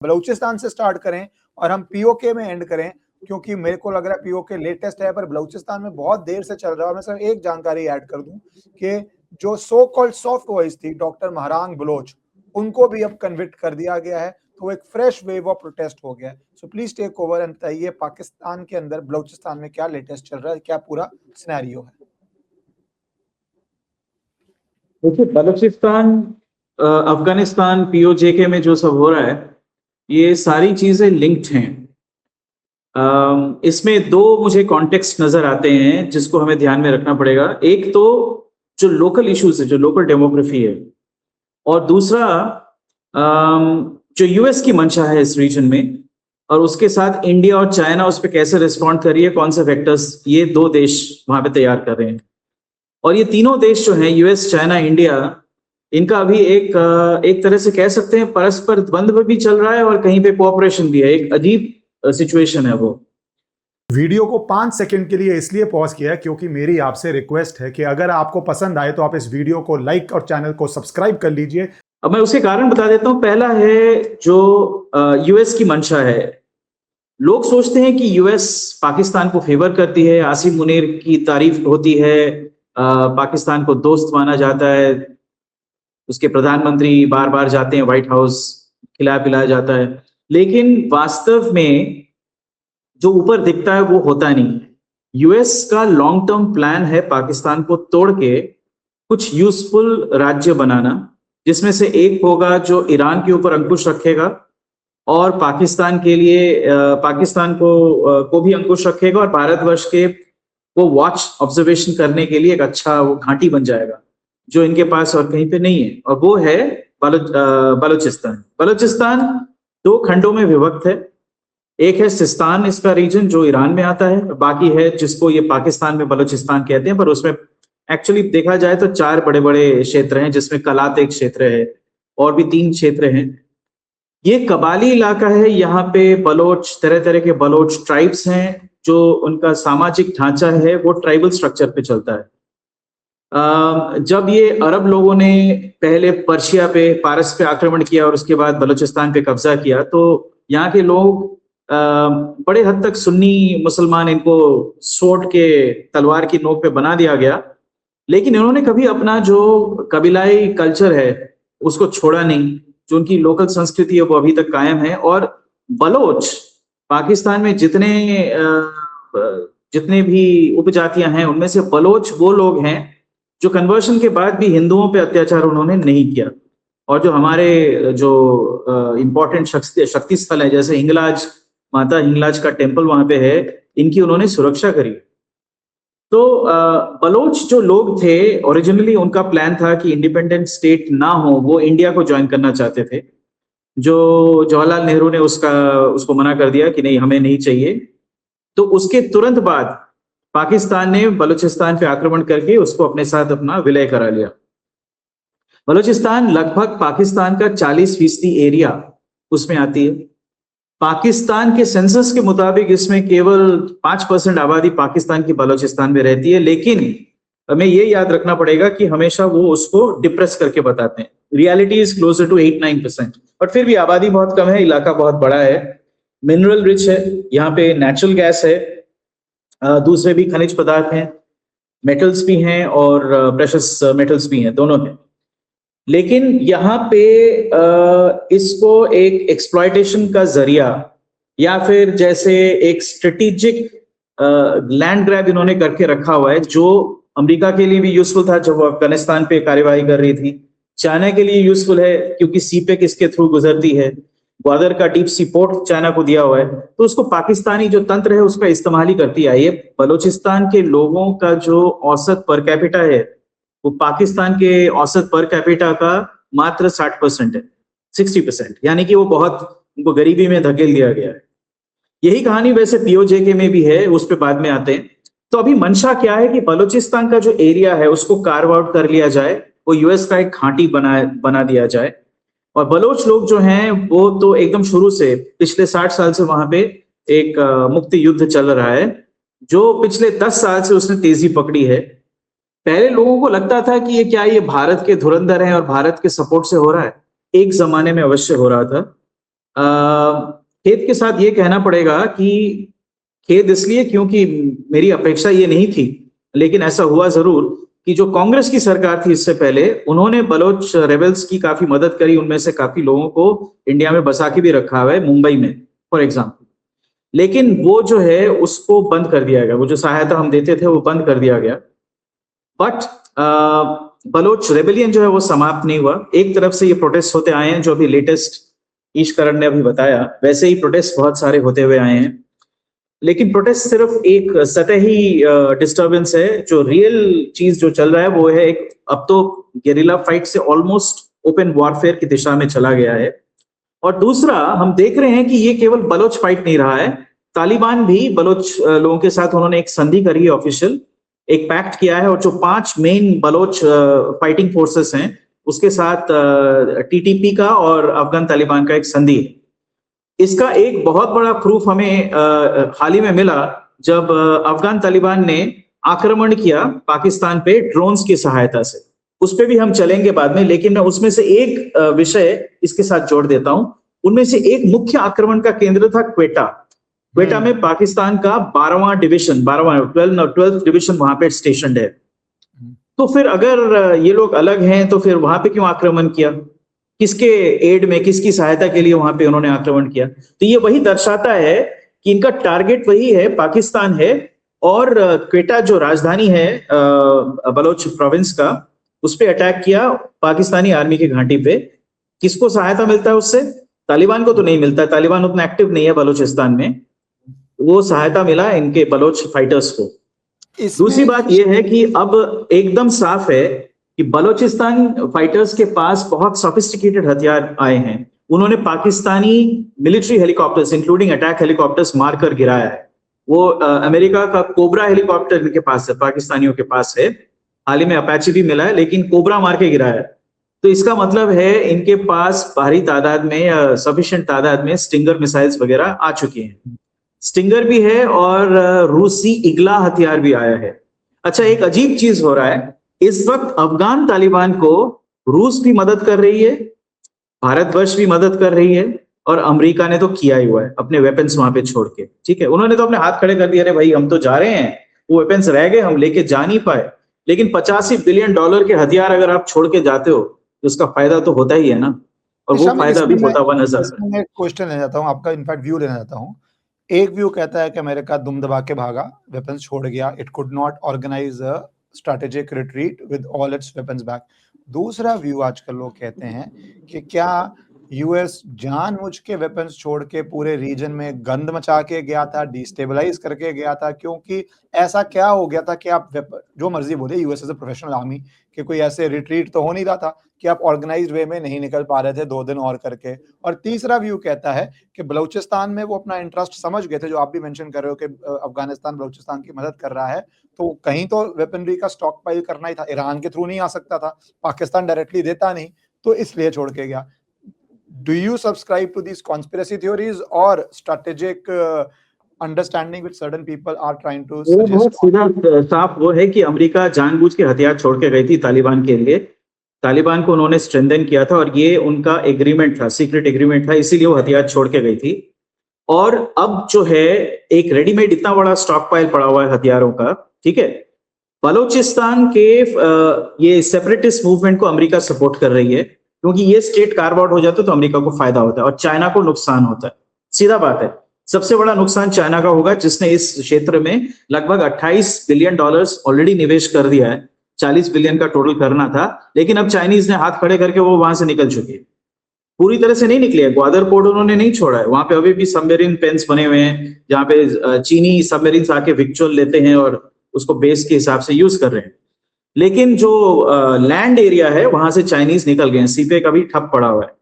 बलूचिस्तान से स्टार्ट करें और हम पीओके में एंड करें, क्योंकि मेरे को लग रहा है पीओके लेटेस्ट है पर बलूचिस्तान में बहुत देर से चल रहा है। मैं सिर्फ एक जानकारी ऐड कर दूं कि जो सो कॉल्ड सॉफ्ट वॉइस थी डॉक्टर महरांग बलोच, उनको भी अब कन्विक्ट कर दिया गया है, तो एक फ्रेश वेव ऑफ प्रोटेस्ट हो गया है। So please take over and बताइए पाकिस्तान के अंदर बलूचिस्तान में क्या लेटेस्ट चल रहा है, क्या पूरा सिनेरियो है। देखिए, बलूचिस्तान अफगानिस्तान पीओजेके में जो सब हो रहा है, ये सारी चीजें लिंक्ड हैं। इसमें दो मुझे कॉन्टेक्स्ट नजर आते हैं जिसको हमें ध्यान में रखना पड़ेगा। एक तो जो लोकल इश्यूज है, जो लोकल डेमोग्राफी है, और दूसरा जो यूएस की मंशा है इस रीजन में, और उसके साथ इंडिया और चाइना उस पर कैसे रिस्पॉन्ड कर रही है, कौन से फैक्टर्स ये दो देश वहां पे तैयार कर रहे हैं। और ये तीनों देश जो हैं, यूएस, चाइना, इंडिया, इनका अभी एक तरह से कह सकते हैं परस्पर द्वंद्व भी चल रहा है और कहीं पे कोऑपरेशन भी है। एक अजीब सिचुएशन है वो। वीडियो को 5 सेकंड के लिए इसलिए पॉज किया क्योंकि मेरी आपसे रिक्वेस्ट है कि अगर आपको पसंद आए तो आप इस वीडियो को लाइक और चैनल को सब्सक्राइब कर लीजिए। अब मैं उसके कारण बता देता हूं। पहला है जो यूएस की मंशा है। लोग सोचते हैं कि यूएस पाकिस्तान को फेवर करती है, आसिम मुनीर की तारीफ होती है, पाकिस्तान को दोस्त माना जाता है, उसके प्रधानमंत्री बार बार जाते हैं व्हाइट हाउस, खिलाया पिलाया जाता है, लेकिन वास्तव में जो ऊपर दिखता है वो होता नहीं। यूएस का लॉन्ग टर्म प्लान है पाकिस्तान को तोड़ के कुछ यूजफुल राज्य बनाना, जिसमें से एक होगा जो ईरान के ऊपर अंकुश रखेगा और पाकिस्तान के लिए पाकिस्तान को भी अंकुश रखेगा, और भारतवर्ष के वो वॉच ऑब्जर्वेशन करने के लिए एक अच्छा वो घाटी बन जाएगा जो इनके पास और कहीं पे नहीं है, और वो है बलूचिस्तान। बलूचिस्तान दो खंडों में विभक्त है। एक है सिस्तान, इसका रीजन जो ईरान में आता है, बाकी है जिसको ये पाकिस्तान में बलूचिस्तान कहते हैं, पर उसमें एक्चुअली देखा जाए तो 4 बड़े बड़े क्षेत्र हैं, जिसमें कलात एक क्षेत्र है और भी 3 क्षेत्र हैं। ये कबाली इलाका है। यहाँ पे बलोच, तरह तरह के बलोच ट्राइब्स हैं, जो उनका सामाजिक ढांचा है वो ट्राइबल स्ट्रक्चर पे चलता है। जब ये अरब लोगों ने पहले पर्शिया पे, पारस पे आक्रमण किया और उसके बाद बलूचिस्तान पे कब्जा किया, तो यहाँ के लोग बड़े हद तक सुन्नी मुसलमान, इनको सोट के तलवार की नोक पे बना दिया गया, लेकिन इन्होंने कभी अपना जो कबीलाई कल्चर है उसको छोड़ा नहीं। जो उनकी लोकल संस्कृति है वो अभी तक कायम है। और बलोच पाकिस्तान में जितने भी उपजातियां हैं, उनमें से बलोच वो लोग हैं जो कन्वर्शन के बाद भी हिंदुओं पे अत्याचार उन्होंने नहीं किया, और जो हमारे जो इंपॉर्टेंट शक्ति स्थल है, जैसे हिंगलाज, माता हिंगलाज का टेम्पल वहां पे है, इनकी उन्होंने सुरक्षा करी। तो बलोच जो लोग थे ओरिजिनली, उनका प्लान था कि इंडिपेंडेंट स्टेट ना हो, वो इंडिया को ज्वाइन करना चाहते थे, जो जवाहरलाल नेहरू ने उसको मना कर दिया कि नहीं, हमें नहीं चाहिए। तो उसके तुरंत बाद पाकिस्तान ने बलूचिस्तान पे आक्रमण करके उसको अपने साथ अपना विलय करा लिया। बलूचिस्तान लगभग पाकिस्तान का 40% एरिया उसमें आती है। पाकिस्तान के सेंसस के मुताबिक इसमें केवल 5% आबादी पाकिस्तान की बलूचिस्तान में रहती है, लेकिन हमें ये याद रखना पड़ेगा कि हमेशा वो उसको डिप्रेस करके बताते हैं। Reality is closer to 8-9%, but फिर भी आबादी बहुत कम है, इलाका बहुत बड़ा है, मिनरल रिच है, यहाँ पे नेचुरल गैस है, दूसरे भी खनिज पदार्थ हैं, मेटल्स भी हैं और प्रेशियस मेटल्स भी हैं, दोनों हैं। लेकिन यहाँ पे इसको एक एक्सप्लॉयटेशन का जरिया, या फिर जैसे एक स्ट्रेटेजिक लैंड ग्रैब इन्होंने करके रखा हुआ है, जो अमेरिका के लिए भी यूजफुल था जब वो अफगानिस्तान पे कार्यवाही कर रही थी, चाइना के लिए यूजफुल है क्योंकि सीपेक इसके थ्रू गुजरती है, ग्वादर का डीप सी पोर्ट चाइना को दिया हुआ है, तो उसको पाकिस्तानी जो तंत्र है उसका इस्तेमाल ही करती आई है। बलूचिस्तान के लोगों का जो औसत पर कैपिटा है वो पाकिस्तान के औसत पर कैपिटा का मात्र 60% है, 60%, यानी कि वो बहुत, उनको गरीबी में धकेल दिया गया है। यही कहानी वैसे पीओजेके में भी है, उस पर बाद में आते हैं। तो अभी मंशा क्या है कि बलूचिस्तान का जो एरिया है उसको कार्व आउट कर लिया जाए, वो यूएस का एक घाटी बना दिया जाए। और बलोच लोग जो हैं वो तो एकदम शुरू से पिछले 60 साल से वहां पे एक मुक्ति युद्ध चल रहा है, जो पिछले 10 साल से उसने तेजी पकड़ी है। पहले लोगों को लगता था कि ये भारत के धुरंधर हैं और भारत के सपोर्ट से हो रहा है, एक जमाने में अवश्य हो रहा था, खेद के साथ ये कहना पड़ेगा कि खेद इसलिए क्योंकि मेरी अपेक्षा ये नहीं थी, लेकिन ऐसा हुआ जरूर कि जो कांग्रेस की सरकार थी इससे पहले, उन्होंने बलोच रेबल्स की काफी मदद करी। उनमें से काफी लोगों को इंडिया में बसा के भी रखा हुआ है, मुंबई में फॉर एग्जाम्पल। लेकिन वो जो है उसको बंद कर दिया गया, वो जो सहायता हम देते थे वो बंद कर दिया गया। बट बलोच रेबेलियन जो है वो समाप्त नहीं हुआ। एक तरफ से ये प्रोटेस्ट होते आए हैं, जो अभी लेटेस्ट ईश करण ने अभी बताया, वैसे ही प्रोटेस्ट बहुत सारे होते हुए आए हैं। लेकिन प्रोटेस्ट सिर्फ एक सतही डिस्टर्बेंस है। जो रियल चीज जो चल रहा है वो है एक, अब तो गेरिला फाइट से ऑलमोस्ट ओपन वॉरफेयर की दिशा में चला गया है। और दूसरा, हम देख रहे हैं कि ये केवल बलोच फाइट नहीं रहा है, तालिबान भी बलोच लोगों के साथ उन्होंने एक संधि करी है, ऑफिशियल एक पैक्ट किया है। और जो 5 मेन बलोच फाइटिंग फोर्सेस हैं उसके साथ टीटीपी का और अफगान तालिबान का एक संधि है। इसका एक बहुत बड़ा प्रूफ हमें हाल ही में मिला जब अफगान तालिबान ने आक्रमण किया पाकिस्तान पे ड्रोन्स की सहायता से। उस पे भी हम चलेंगे बाद में, लेकिन मैं उसमें से एक विषय इसके साथ जोड़ देता हूं। उनमें से एक मुख्य आक्रमण का केंद्र था क्वेटा। क्वेटा में पाकिस्तान का 12वां डिवीजन, 12th डिवीजन वहां पे स्टेशनड है। तो फिर अगर ये लोग अलग हैं तो फिर वहां पे क्यों आक्रमण किया? किसके एड में, किसकी सहायता के लिए वहां पे उन्होंने आक्रमण किया? तो ये वही दर्शाता है कि इनका टारगेट वही है, पाकिस्तान है। और क्वेटा जो राजधानी है बलोच प्रोविंस का, उस पे अटैक किया पाकिस्तानी आर्मी की घाटी पे। किसको सहायता मिलता है उससे? तालिबान को तो नहीं मिलता है, तालिबान उतना एक्टिव नहीं है बलोचिस्तान में। वो सहायता मिला इनके बलोच फाइटर्स को। दूसरी बात यह है कि अब एकदम साफ है कि बलोचिस्तान फाइटर्स के पास बहुत सोफिस्टिकेटेड हथियार आए हैं। उन्होंने Pakistani military helicopters including attack helicopters मारकर गिराया है। वो अमेरिका का कोबरा हेलीकॉप्टर इनके पास है, पाकिस्तानियों के पास है। हाल ही में अपाची भी मिला है, लेकिन कोबरा मार के गिराया है। तो इसका मतलब है इनके पास भारी तादाद में या सफिशिएंट तादाद में स्टिंगर मिसाइल्स वगैरह आ चुकी हैं। स्टिंगर भी है और रूसी इगला हथियार भी आया है। अच्छा, एक अजीब चीज हो रहा है, इस वक्त अफगान तालिबान को रूस भी मदद कर रही है, भारतवर्ष भी मदद कर रही है, और अमेरिका ने तो किया ही हुआ है अपने वेपन्स वहां पे छोड़ के। ठीक है, उन्होंने तो अपने हाथ खड़े कर दिए, अरे भाई हम तो जा रहे हैं, वो वेपन्स रह गए, हम लेके जा नहीं पाए। लेकिन $85 बिलियन के हथियार अगर आप छोड़ के जाते हो तो उसका फायदा तो होता ही है ना, और वो फायदा भी होता हुआ नजर आता है। मैं क्वेश्चन लेना चाहता हूँ आपका, इनफैक्ट व्यू लेना चाहता हूँ। एक व्यू कहता है कि अमेरिका दुम दबा के भागा, वेपन्स छोड़ गया, it could not organise a strategic retreat with all its weapons back. दूसरा व्यू आजकल लोग कहते हैं कि क्या यूएस जानबूझ के वेपन्स छोड़ के पूरे रीजन में गंद मचा के गया था, डिस्टेबलाइज करके गया था? क्योंकि ऐसा क्या हो गया था कि आप जो मर्जी बोले, US as a professional army, कि कोई ऐसे रिट्रीट तो हो नहीं रहा था कि आप ऑर्गेनाइज्ड वे में नहीं निकल पा रहे थे 2 दिन और करके। और तीसरा व्यू कहता है कि बलूचिस्तान में वो अपना इंटरेस्ट समझ गए थे, जो आप भी मेंशन कर रहे हो कि अफगानिस्तान बलूचिस्तान की मदद कर रहा है, तो कहीं तो वेपनरी का स्टॉक पाइल करना ही था। ईरान के थ्रू नहीं आ सकता था, पाकिस्तान डायरेक्टली देता नहीं, तो इसलिए छोड़ के गया। Do you subscribe to these conspiracy theories or strategic understanding which certain people are trying to वो suggest? बहुत सीधा साफ वो है कि अमेरिका जानबूझ के हथियार छोड़ के गई थी तालिबान के लिए। तालिबान को उन्होंने स्ट्रेंथन किया था और ये उनका एग्रीमेंट था, सीक्रेट एग्रीमेंट था, इसीलिए वो हथियार छोड़ के गई थी। और अब जो है एक रेडीमेड इतना बड़ा स्टॉक पाइल पड़ा हुआ है हथियारों का। ठीक है, बलूचिस्तान के ये सेपरेटिस्ट मूवमेंट को अमेरिका सपोर्ट कर रही है, क्योंकि ये स्टेट कार्व आउट हो जाता है तो अमेरिका को फायदा होता है और चाइना को नुकसान होता है। सीधा बात है, सबसे बड़ा नुकसान चाइना का होगा, जिसने इस क्षेत्र में लगभग $28 बिलियन ऑलरेडी निवेश कर दिया है। 40 बिलियन का टोटल करना था, लेकिन अब चाइनीज ने हाथ खड़े करके वो वहां से निकल चुकी है। पूरी तरह से नहीं निकली है, ग्वादर पोर्ट उन्होंने नहीं छोड़ा है, वहां पे अभी भी सबमरीन पेन्स बने हुए हैं, जहां पे चीनी सबमरीन आके विक्चुअल लेते हैं और उसको बेस के हिसाब से यूज कर रहे हैं। लेकिन जो लैंड एरिया है वहां से चाइनीज निकल गए हैं, सीपे का भी ठप पड़ा हुआ है।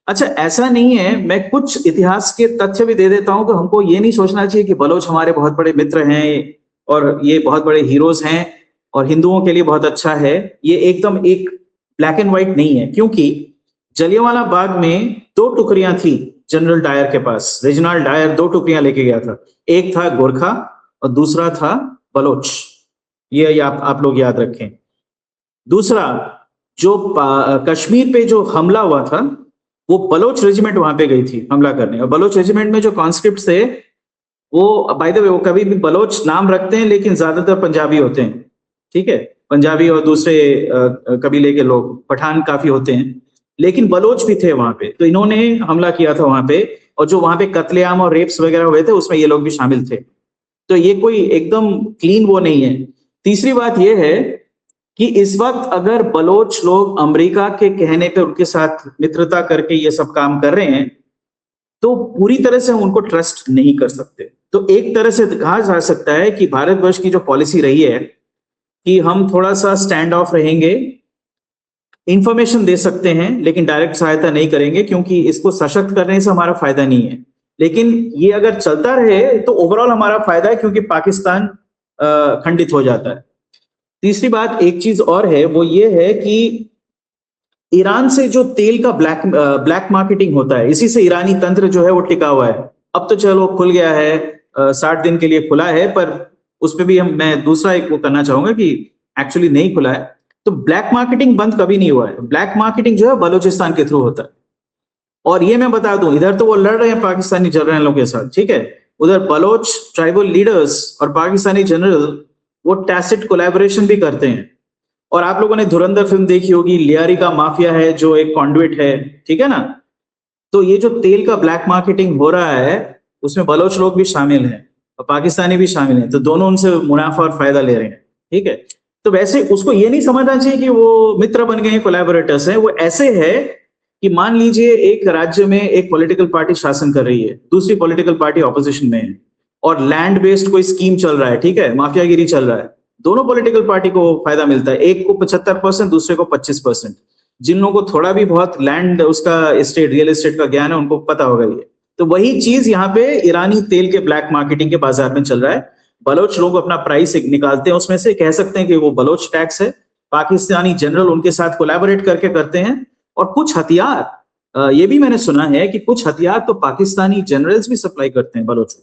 अच्छा, ऐसा नहीं है, मैं कुछ इतिहास के तथ्य भी दे देता हूं कि हमको ये नहीं सोचना चाहिए कि बलोच हमारे बहुत बड़े मित्र हैं और ये बहुत बड़े हीरोज हैं और हिंदुओं के लिए बहुत अच्छा है। ये एकदम एक ब्लैक एंड व्हाइट नहीं है, क्योंकि जलियांवाला बाग में 2 टुकड़ियां थी जनरल डायर के पास। रेजिनाल्ड डायर 2 टुकड़ियां लेके गया था, एक था गोरखा और दूसरा था बलोच। ये आप लोग याद रखें। दूसरा, जो कश्मीर पे जो हमला हुआ था वो बलोच रेजिमेंट वहां पे गई थी हमला करने, और बलोच रेजिमेंट में जो कॉन्स्क्रिप्ट थे वो बाय द वे वो कभी भी बलोच नाम रखते हैं लेकिन ज्यादातर पंजाबी होते हैं, ठीक है, पंजाबी और दूसरे कबीले के लोग, पठान काफी होते हैं, लेकिन बलोच भी थे वहां पे। तो इन्होंने हमला किया था वहां पे, और जो वहां पे कत्लेआम और रेप्स वगैरह हुए थे उसमें ये लोग भी शामिल थे। तो ये कोई एकदम क्लीन वो नहीं है। तीसरी बात ये है कि इस वक्त अगर बलोच लोग अमेरिका के कहने पे उनके साथ मित्रता करके ये सब काम कर रहे हैं तो पूरी तरह से हम उनको ट्रस्ट नहीं कर सकते। तो एक तरह से कहा जा सकता है कि भारतवर्ष की जो पॉलिसी रही है कि हम थोड़ा सा स्टैंड ऑफ रहेंगे, इंफॉर्मेशन दे सकते हैं लेकिन डायरेक्ट सहायता नहीं करेंगे, क्योंकि इसको सशक्त करने से हमारा फायदा नहीं है। लेकिन ये अगर चलता रहे तो ओवरऑल हमारा फायदा है, क्योंकि पाकिस्तान खंडित हो जाता है। तीसरी बात एक चीज और है, वो ये है कि ईरान से जो तेल का ब्लैक मार्केटिंग होता है, इसी से ईरानी तंत्र जो है वो टिका हुआ है। अब तो चलो खुल गया है, 60 दिन के लिए खुला है, पर उसमें भी मैं दूसरा एक वो करना चाहूंगा कि एक्चुअली नहीं खुला है। तो ब्लैक मार्केटिंग बंद कभी नहीं हुआ है। ब्लैक मार्केटिंग जो है बलूचिस्तान के थ्रू होता है। और ये मैं बता दूं, इधर तो वो लड़ रहे हैं पाकिस्तानी जनरलों के साथ, ठीक है, उधर बलोच ट्राइबल लीडर्स और पाकिस्तानी जनरल वो टैसिट कोलैबोरेशन भी करते हैं। और आप लोगों ने धुरंधर फिल्म देखी होगी, लियारी का माफिया है जो एक कॉन्डुइट है, ठीक है ना। तो ये जो तेल का ब्लैक मार्केटिंग हो रहा है उसमें बलोच लोग भी शामिल हैं और पाकिस्तानी भी शामिल हैं, तो दोनों उनसे मुनाफा और फायदा ले रहे हैं, ठीक है। तो वैसे उसको ये नहीं समझना चाहिए कि वो मित्र बन गए, कोलैबोरेटर्स हैं। वो ऐसे है कि मान लीजिए एक राज्य में एक पॉलिटिकल पार्टी शासन कर रही है, दूसरी पॉलिटिकल पार्टी ऑपोजिशन में है, और लैंड बेस्ड कोई स्कीम चल रहा है, ठीक है, माफियागिरी चल रहा है। दोनों पॉलिटिकल पार्टी को फायदा मिलता है, एक को 75%, दूसरे को 25%। जिन लोगों को थोड़ा भी बहुत लैंड उसका एस्टेट रियल एस्टेट का ज्ञान है उनको पता होगा ये। तो वही चीज यहाँ पे ईरानी तेल के ब्लैक मार्केटिंग के बाजार में चल रहा है। बलोच लोग अपना प्राइस निकालते हैं उसमें से, कह सकते हैं कि वो बलोच टैक्स है। पाकिस्तानी जनरल उनके साथ कोलैबोरेट करके करते हैं। और कुछ हथियार, ये भी मैंने सुना है कि कुछ हथियार तो पाकिस्तानी जनरल्स भी सप्लाई करते हैं बलोच,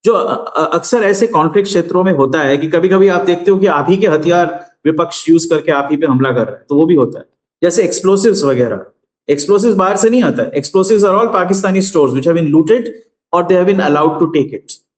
जो अक्सर ऐसे कॉन्फ्लिक्ट क्षेत्रों में होता है कि कभी कभी आप देखते हो कि आप ही के हथियार विपक्ष यूज करके आप ही पे हमला कर रहे हैं, तो वो भी होता है। जैसे एक्सप्लोसिव्स वगैरह, एक्सप्लोसिव्स बाहर से नहीं आता है, explosives are all Pakistani stores which have been looted और they have been allowed to take it.